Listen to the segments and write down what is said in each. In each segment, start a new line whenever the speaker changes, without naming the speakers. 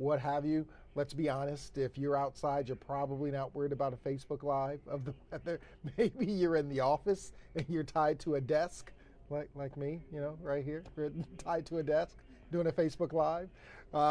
what have you. Let's be honest, if you're outside, you're probably not worried about a Facebook Live of the weather. Maybe you're in the office and you're tied to a desk, like me, right here, tied to a desk doing a Facebook Live.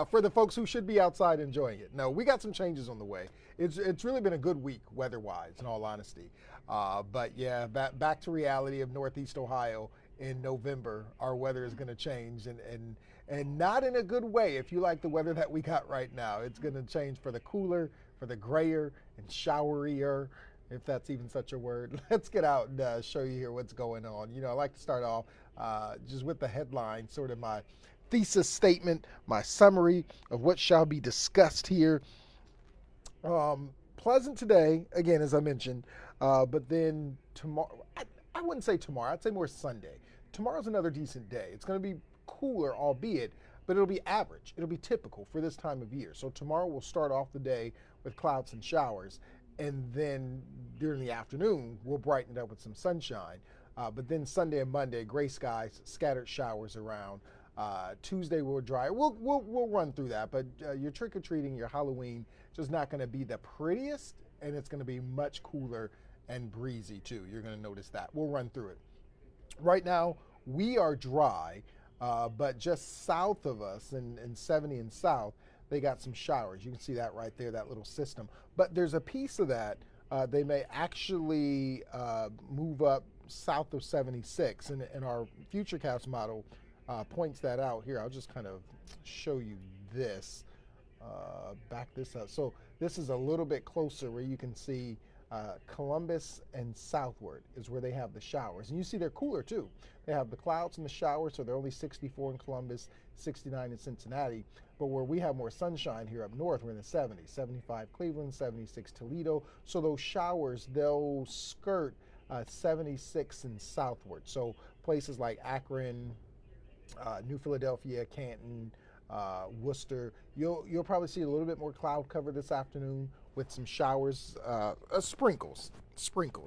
For the folks who should be outside enjoying it. No, we got some changes on the way. It's really been a good week weather-wise, in all honesty. But yeah, back to reality of Northeast Ohio in November. Our weather is going to change, and not in a good way. If you like the weather that we got right now, it's going to change for the cooler, for the grayer and showerier, if that's even such a word. Let's get out and show you here what's going on. I like to start off just with the headline, sort of my thesis statement, my summary of what shall be discussed here. Pleasant today, again, as I mentioned, but then tomorrow, I wouldn't say tomorrow, I'd say more Sunday. Tomorrow's another decent day. It's going to be cooler, albeit, but it'll be average. It'll be typical for this time of year. So tomorrow we'll start off the day with clouds and showers, and then during the afternoon, we'll brighten it up with some sunshine. But then Sunday and Monday, gray skies, scattered showers around. Tuesday will dry. We'll run through that, but your trick or treating, your Halloween, just not going to be the prettiest, and it's going to be much cooler and breezy too. You're going to notice that. We'll run through it. Right now we are dry, but just south of us in 70 and south, they got some showers. You can see that right there, that little system. But there's a piece of that. They may actually move up south of 76, and our Futurecast model points that out here. I'll just kind of show you this, back this up. So this is a little bit closer where you can see Columbus and southward is where they have the showers. And you see they're cooler too. They have the clouds and the showers, so they're only 64 in Columbus, 69 in Cincinnati. But where we have more sunshine here up north, we're in the 70s, 75 Cleveland, 76 Toledo. So those showers, they'll skirt 76 and southward. So places like Akron, New Philadelphia, Canton, Worcester, you'll probably see a little bit more cloud cover this afternoon with some showers, sprinkles.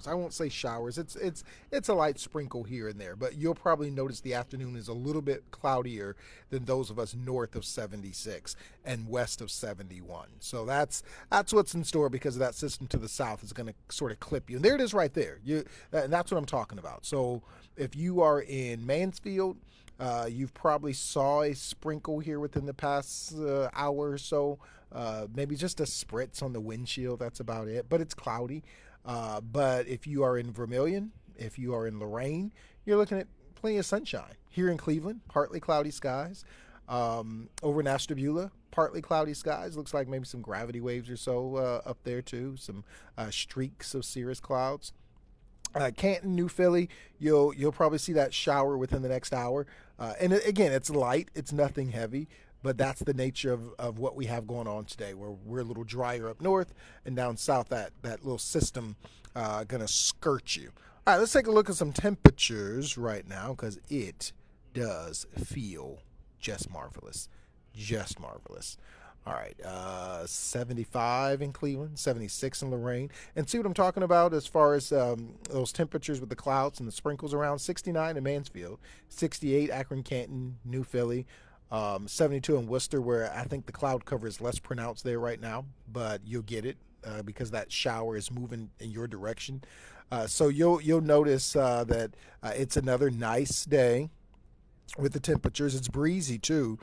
I won't say showers. It's a light sprinkle here and there, but you'll probably notice the afternoon is a little bit cloudier than those of us north of 76 and west of 71. So that's what's in store because of that system to the south is going to sort of clip you. And there it is right there. And that's what I'm talking about. So if you are in Mansfield, you've probably saw a sprinkle here within the past hour or so, maybe just a spritz on the windshield. That's about it, but it's cloudy. But if you are in Vermilion, if you are in Lorain, you're looking at plenty of sunshine. Here in Cleveland, partly cloudy skies. Over in Ashtabula, partly cloudy skies. Looks like maybe some gravity waves or so up there too. Some streaks of cirrus clouds. Canton, New Philly, you'll probably see that shower within the next hour. And again, it's light, it's nothing heavy, but that's the nature of what we have going on today, where we're a little drier up north and down south. That little system gonna skirt you. All right, let's take a look at some temperatures right now because it does feel just marvelous, just marvelous. All right, 75 in Cleveland, 76 in Lorain. And see what I'm talking about as far as those temperatures with the clouds and the sprinkles around. 69 in Mansfield, 68 Akron, Canton, New Philly, 72 in Worcester, where I think the cloud cover is less pronounced there right now, but you'll get it because that shower is moving in your direction. So you'll notice that it's another nice day with the temperatures. It's breezy too.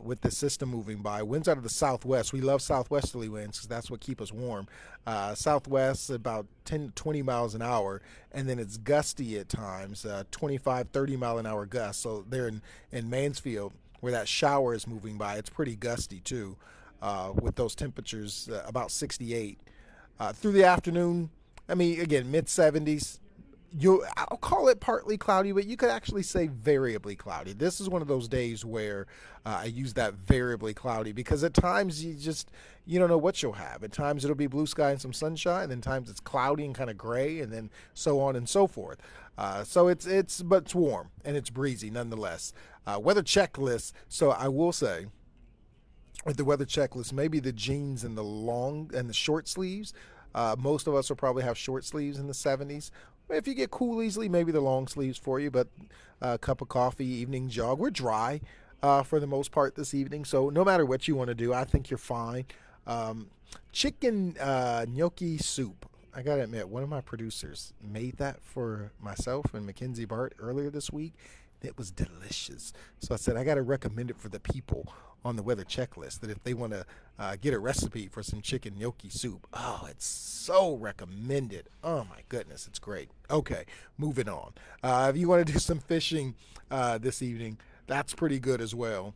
With the system moving by. Winds out of the southwest. We love southwesterly winds because that's what keep us warm. Southwest about 10 to 20 miles an hour, and then it's gusty at times, 25, 30 mile an hour gusts. So there in Mansfield, where that shower is moving by, it's pretty gusty too, with those temperatures about 68. Through the afternoon, I mean, again, mid 70s. I'll call it partly cloudy, but you could actually say variably cloudy. This is one of those days where I use that variably cloudy because at times you don't know what you'll have. At times it'll be blue sky and some sunshine, and then times it's cloudy and kind of gray, and then so on and so forth. So but it's warm and it's breezy nonetheless. Weather checklist. So I will say, with the weather checklist, maybe the jeans and the long and the short sleeves. Most of us will probably have short sleeves in the 70s. If you get cool easily, maybe the long sleeves for you, but a cup of coffee, evening jog. We're dry. for the most part this evening. So no matter what you want to do, I think you're fine. Um, chicken gnocchi soup. I gotta admit, one of my producers made that for myself and Mackenzie Bart earlier this week. It was delicious. So I said I gotta recommend it for the people on the weather checklist that if they want to get a recipe for some chicken gnocchi soup, oh, it's so recommended. Oh my goodness, it's great. Okay, moving on. If you want to do some fishing this evening, that's pretty good as well.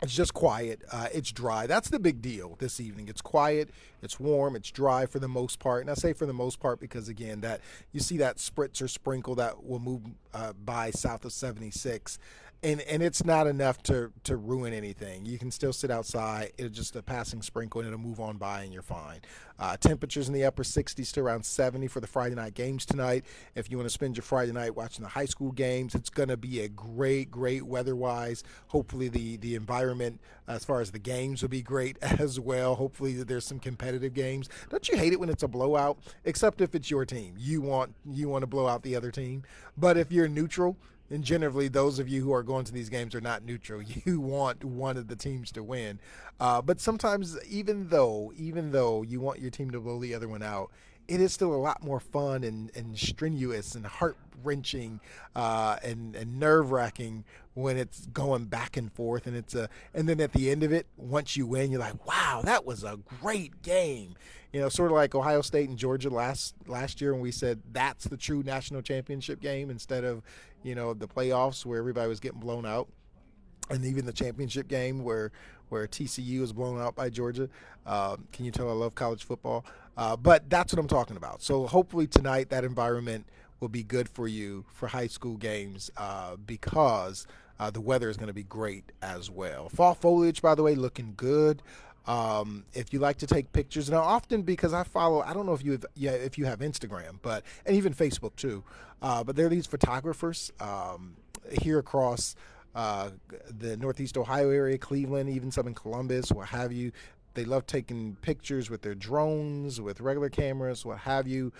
It's just quiet. It's dry. That's the big deal this evening. It's quiet. It's warm. It's dry for the most part. And I say for the most part because again, that you see that spritz or sprinkle that will move by south of 76, and it's not enough to ruin anything. You can still sit outside. It's just a passing sprinkle, and it'll move on by, and you're fine. Temperatures in the upper 60s to around 70 for the Friday night games tonight. If you want to spend your Friday night watching the high school games, it's going to be a great weather-wise. Hopefully the environment as far as the games will be great as well. Hopefully there's some competitive games. Don't you hate it when it's a blowout? Except if it's your team. You want to blow out the other team. But if you're neutral, and generally those of you who are going to these games are not neutral, you want one of the teams to win. But sometimes even though you want your team to blow the other one out, it is still a lot more fun and strenuous and heart-wrenching and nerve-wracking when it's going back and forth. And then at the end of it, once you win, you're like, wow, that was a great game. You know, sort of like Ohio State and Georgia last year when we said that's the true national championship game instead of, you know, the playoffs where everybody was getting blown out. And even the championship game where TCU was blown out by Georgia. Can you tell I love college football? But that's what I'm talking about. So hopefully tonight that environment will be good for you for high school games because the weather is going to be great as well. Fall foliage, by the way, looking good. If you like to take pictures, now often because I don't know if you have Instagram, and even Facebook too, but there are these photographers here across the Northeast Ohio area, Cleveland, even some in Columbus, what have you. They love taking pictures with their drones, with regular cameras, what have you.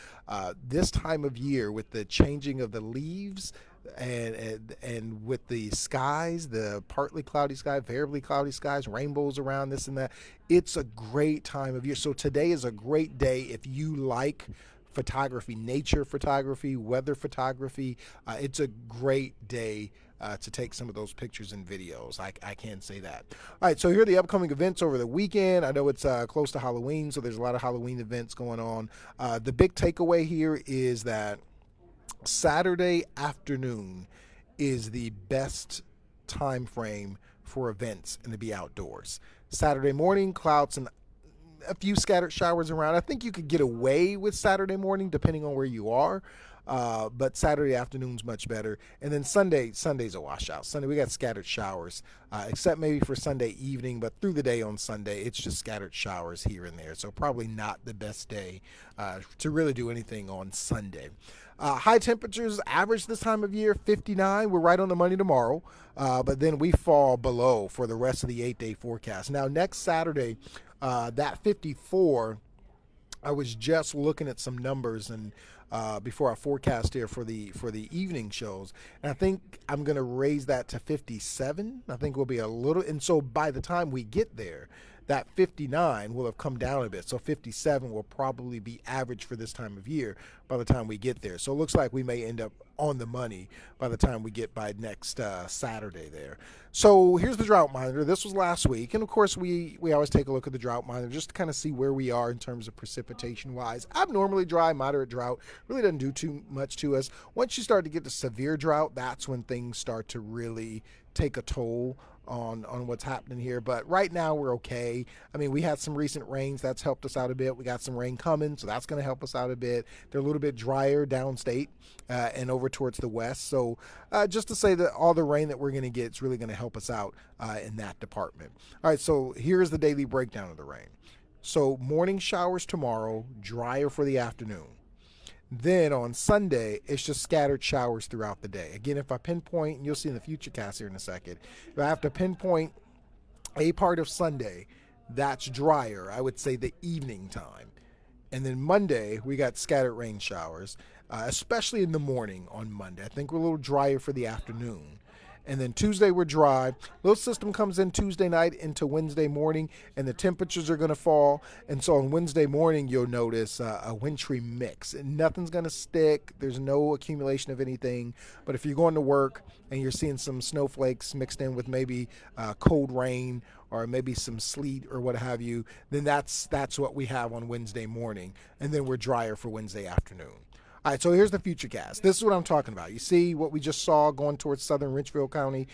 This time of year, with the changing of the leaves and with the skies, the partly cloudy sky, variably cloudy skies, rainbows around this and that, it's a great time of year. So today is a great day if you like photography, nature photography, weather photography. It's a great day to take some of those pictures and videos. I can say that. All right, so here are the upcoming events over the weekend. I know it's close to Halloween, so there's a lot of Halloween events going on. The big takeaway here is that Saturday afternoon is the best time frame for events and to be outdoors. Saturday morning, clouds and a few scattered showers around. I think you could get away with Saturday morning depending on where you are. But Saturday afternoon's much better. And then Sunday's a washout. Sunday, we got scattered showers, except maybe for Sunday evening, but through the day on Sunday, it's just scattered showers here and there. So probably not the best day to really do anything on Sunday. High temperatures average this time of year, 59. We're right on the money tomorrow, but then we fall below for the rest of the 8-day forecast. Now, next Saturday, that 54, I was just looking at some numbers and before I forecast here for the evening shows, and I think I'm going to raise that to 57. I think we'll be a little, and so by the time we get there, that 59 will have come down a bit. So 57 will probably be average for this time of year by the time we get there. So it looks like we may end up on the money by the time we get by next Saturday there. So here's the drought monitor. This was last week. And of course, we always take a look at the drought monitor just to kind of see where we are in terms of precipitation wise. Abnormally dry, moderate drought really doesn't do too much to us. Once you start to get to severe drought, that's when things start to really take a toll on what's happening here. But right now we're okay. I mean, we had some recent rains. That's helped us out a bit. We got some rain coming, so that's going to help us out a bit. They're a little bit drier downstate and over towards the west. So just to say that all the rain that we're going to get is really going to help us out in that department. All right, so here's the daily breakdown of the rain. So morning showers tomorrow, drier for the afternoon. Then on Sunday, it's just scattered showers throughout the day. Again, if I pinpoint, and you'll see in the Futurecast here in a second, if I have to pinpoint a part of Sunday that's drier, I would say the evening time. And then Monday, we got scattered rain showers, especially in the morning on Monday. I think we're a little drier for the afternoon. And then Tuesday we're dry. Little system comes in Tuesday night into Wednesday morning, and the temperatures are going to fall. And so on Wednesday morning, you'll notice a wintry mix. And nothing's going to stick. There's no accumulation of anything. But if you're going to work and you're seeing some snowflakes mixed in with maybe cold rain or maybe some sleet or what have you, then that's what we have on Wednesday morning. And then we're drier for Wednesday afternoon. All right, so here's the futurecast. This is what I'm talking about. You see what we just saw going towards southern Richland County,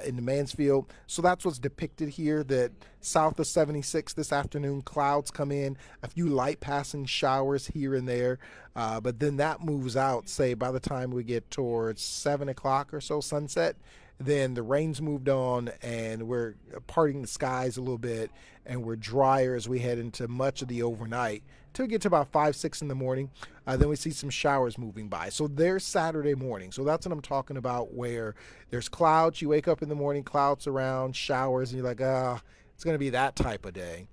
into Mansfield. So that's what's depicted here, that south of 76 this afternoon, clouds come in, a few light passing showers here and there. But then that moves out, say, by the time we get towards 7 o'clock or so, sunset. Then the rain's moved on and we're parting the skies a little bit, and we're drier as we head into much of the overnight till we get to about 5, 6 in the morning. Then we see some showers moving by. So there's Saturday morning. So that's what I'm talking about, where there's clouds. You wake up in the morning, clouds around, showers, and you're like, it's going to be that type of day.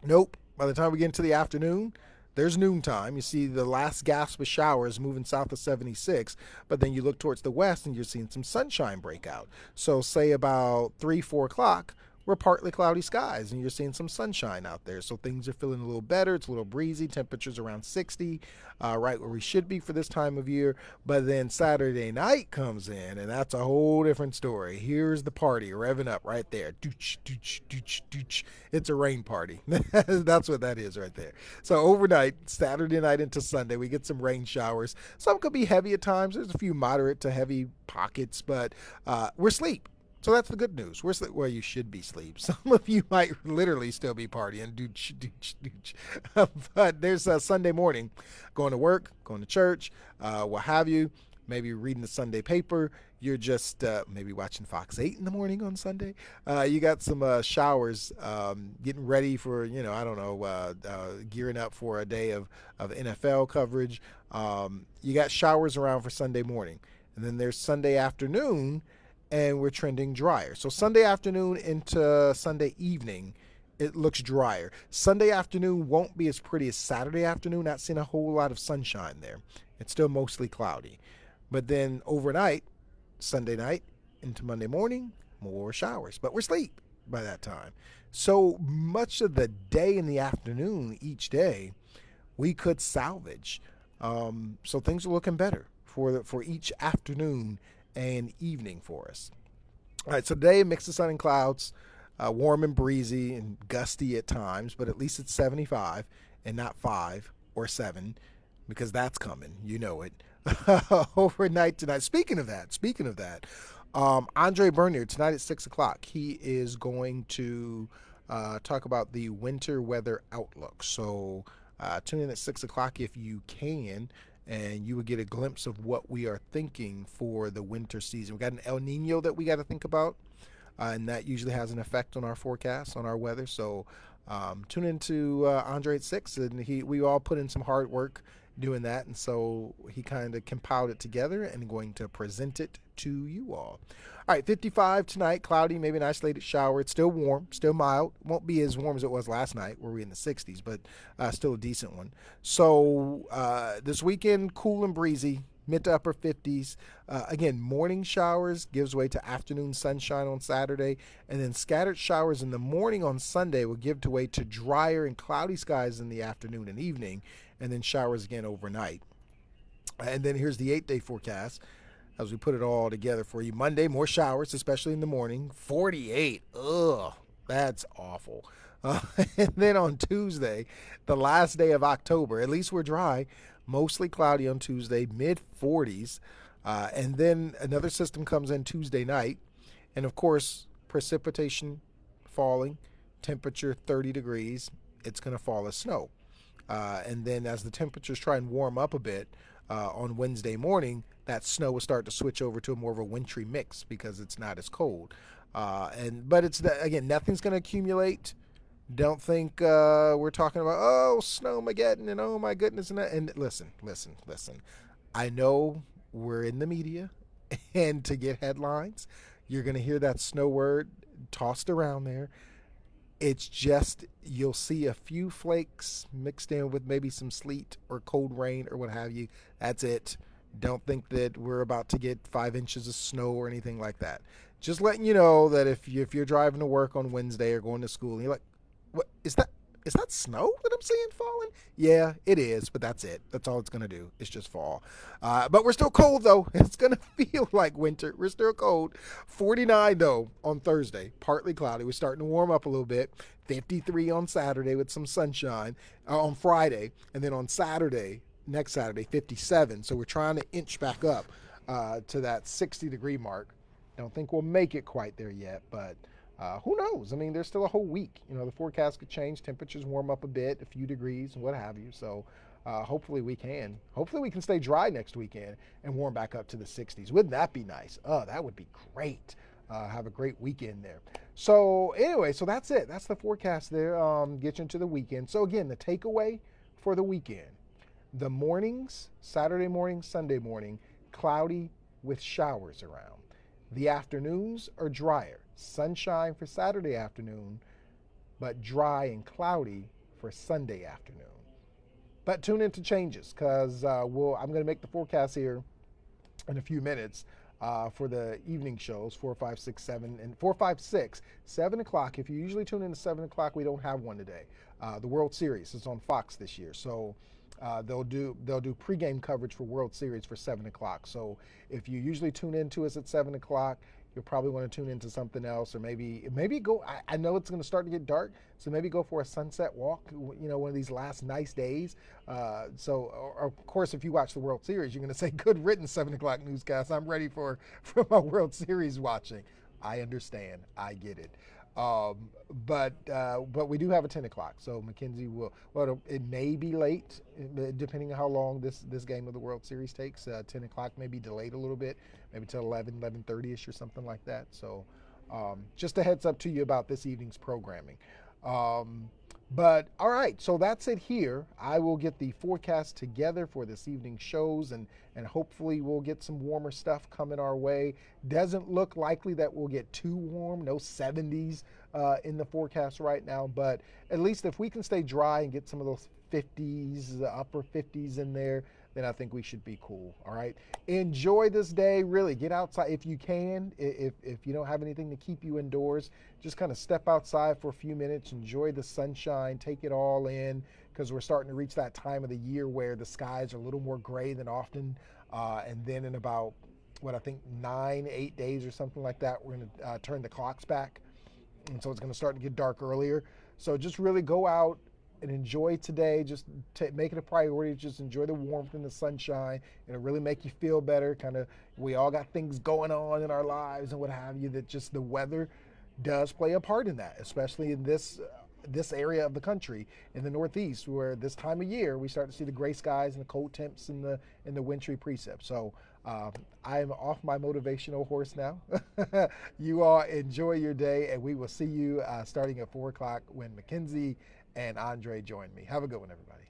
Nope. By the time we get into the afternoon, there's noontime. You see the last gasp of showers moving south of 76, but then you look towards the west and you're seeing some sunshine break out. So say about 3, 4 o'clock, we're partly cloudy skies and you're seeing some sunshine out there. So things are feeling a little better. It's a little breezy. Temperatures around 60, right where we should be for this time of year. But then Saturday night comes in, and that's a whole different story. Here's the party revving up right there. Dooch, dooch, dooch, dooch. It's a rain party. That's what that is right there. So overnight, Saturday night into Sunday, we get some rain showers. Some could be heavy at times. There's a few moderate to heavy pockets, but we're asleep. So that's the good news. We're well, you should be asleep. Some of you might literally still be partying. Dooch, dooch, dooch. But there's Sunday morning, going to work, going to church, what have you. Maybe reading the Sunday paper. You're just maybe watching Fox 8 in the morning on Sunday. You got some showers, getting ready for, gearing up for a day of NFL coverage. You got showers around for Sunday morning. And then there's Sunday afternoon, and we're trending drier. So Sunday afternoon into Sunday evening, it looks drier. Sunday afternoon won't be as pretty as Saturday afternoon. Not seeing a whole lot of sunshine there. It's still mostly cloudy. But then overnight, Sunday night into Monday morning, more showers. But we're asleep by that time. So much of the day and the afternoon each day, we could salvage. So things are looking better for each afternoon and evening for us. All right, so today, mix of sun and clouds, warm and breezy and gusty at times, but at least it's 75 and not 5 or 7, because that's coming. You know it. Overnight tonight. Speaking of that, Andre Bernier tonight at 6 o'clock, he is going to talk about the winter weather outlook. So tune in at 6 o'clock if you can, and you would get a glimpse of what we are thinking for the winter season. We got an El Nino that we got to think about, and that usually has an effect on our forecast, on our weather. So tune into Andre at 6, and we all put in some hard work doing that, and so he kind of compiled it together and going to present it to you all. All right, 55 tonight, cloudy, maybe an isolated shower. It's still warm, still mild. Won't be as warm as it was last night, where we in the 60s, but still a decent one. So this weekend, cool and breezy, mid to upper 50s. Again, morning showers gives way to afternoon sunshine on Saturday, and then scattered showers in the morning on Sunday will give way to drier and cloudy skies in the afternoon and evening, and then showers again overnight. And then here's the 8-day forecast as we put it all together for you. Monday, more showers, especially in the morning. 48. Ugh, that's awful. And then on Tuesday, the last day of October, at least we're dry, mostly cloudy on Tuesday, mid-40s. And then another system comes in Tuesday night. And, of course, precipitation falling, temperature 30 degrees. It's going to fall as snow. And then as the temperatures try and warm up a bit on Wednesday morning, that snow will start to switch over to a more of a wintry mix because it's not as cold. But it's, again, nothing's going to accumulate. Don't think we're talking about, snowmageddon and oh my goodness. And listen. I know we're in the media, and to get headlines, you're going to hear that snow word tossed around there. It's just, you'll see a few flakes mixed in with maybe some sleet or cold rain or what have you. That's it. Don't think that we're about to get 5 inches of snow or anything like that. Just letting you know that if you're driving to work on Wednesday or going to school and you're like, what is that? Is that snow that I'm seeing falling? Yeah, it is, but that's it. That's all it's going to do. It's just fall. But we're still cold, though. It's going to feel like winter. We're still cold. 49, though, on Thursday. Partly cloudy. We're starting to warm up a little bit. 53 on Saturday with some sunshine on Friday. And then on Saturday, next Saturday, 57. So we're trying to inch back up to that 60-degree mark. Don't think we'll make it quite there yet, but who knows? I mean, there's still a whole week. You know, the forecast could change. Temperatures warm up a bit, a few degrees, and what have you. So hopefully we can. Hopefully we can stay dry next weekend and warm back up to the 60s. Wouldn't that be nice? Oh, that would be great. Have a great weekend there. So anyway, so that's it. That's the forecast there. Get you into the weekend. So again, the takeaway for the weekend. The mornings, Saturday morning, Sunday morning, cloudy with showers around. The afternoons are drier. Sunshine for Saturday afternoon, but dry and cloudy for Sunday afternoon. But tune into changes because I'm going to make the forecast here in a few minutes for the evening shows 4, 5, 6, 7, and 4, 5, 6, 7 o'clock. If you usually tune in to 7 o'clock, we don't have one today. The World Series is on Fox this year, so they'll do pregame coverage for World Series for 7 o'clock. So if you usually tune in to us at 7 o'clock, you'll probably want to tune into something else, or maybe go. I know it's going to start to get dark, so maybe go for a sunset walk. You know, one of these last nice days. Of course, if you watch the World Series, you're going to say, "Good riddance, 7 o'clock newscast. I'm ready for my World Series watching." I understand. I get it. But we do have a 10 o'clock, so Mackenzie will. Well, it may be late, depending on how long this game of the World Series takes. 10 o'clock may be delayed a little bit, maybe till 11:30ish or something like that. So, just a heads up to you about this evening's programming. But all right, so that's it here. I will get the forecast together for this evening's shows, and hopefully we'll get some warmer stuff coming our way. Doesn't look likely that we'll get too warm, no 70s in the forecast right now, but at least if we can stay dry and get some of those 50s, the upper 50s in there, then I think we should be cool. All right. Enjoy this day. Really get outside if you can. If you don't have anything to keep you indoors, just kind of step outside for a few minutes, enjoy the sunshine, take it all in, because we're starting to reach that time of the year where the skies are a little more gray than often. And then in about, I think 8 days or something like that, we're going to turn the clocks back. And so it's going to start to get dark earlier. So just really go out and enjoy today. Just make it a priority. Just enjoy the warmth and the sunshine. It'll really make you feel better. Kind of, we all got things going on in our lives and what have you, that just the weather does play a part in that, especially in this area of the country in the Northeast, where this time of year we start to see the gray skies and the cold temps and the wintry precepts. So I'm off my motivational horse now. You all enjoy your day, and we will see you starting at 4 o'clock when Mackenzie and Andre join me. Have a good one, everybody.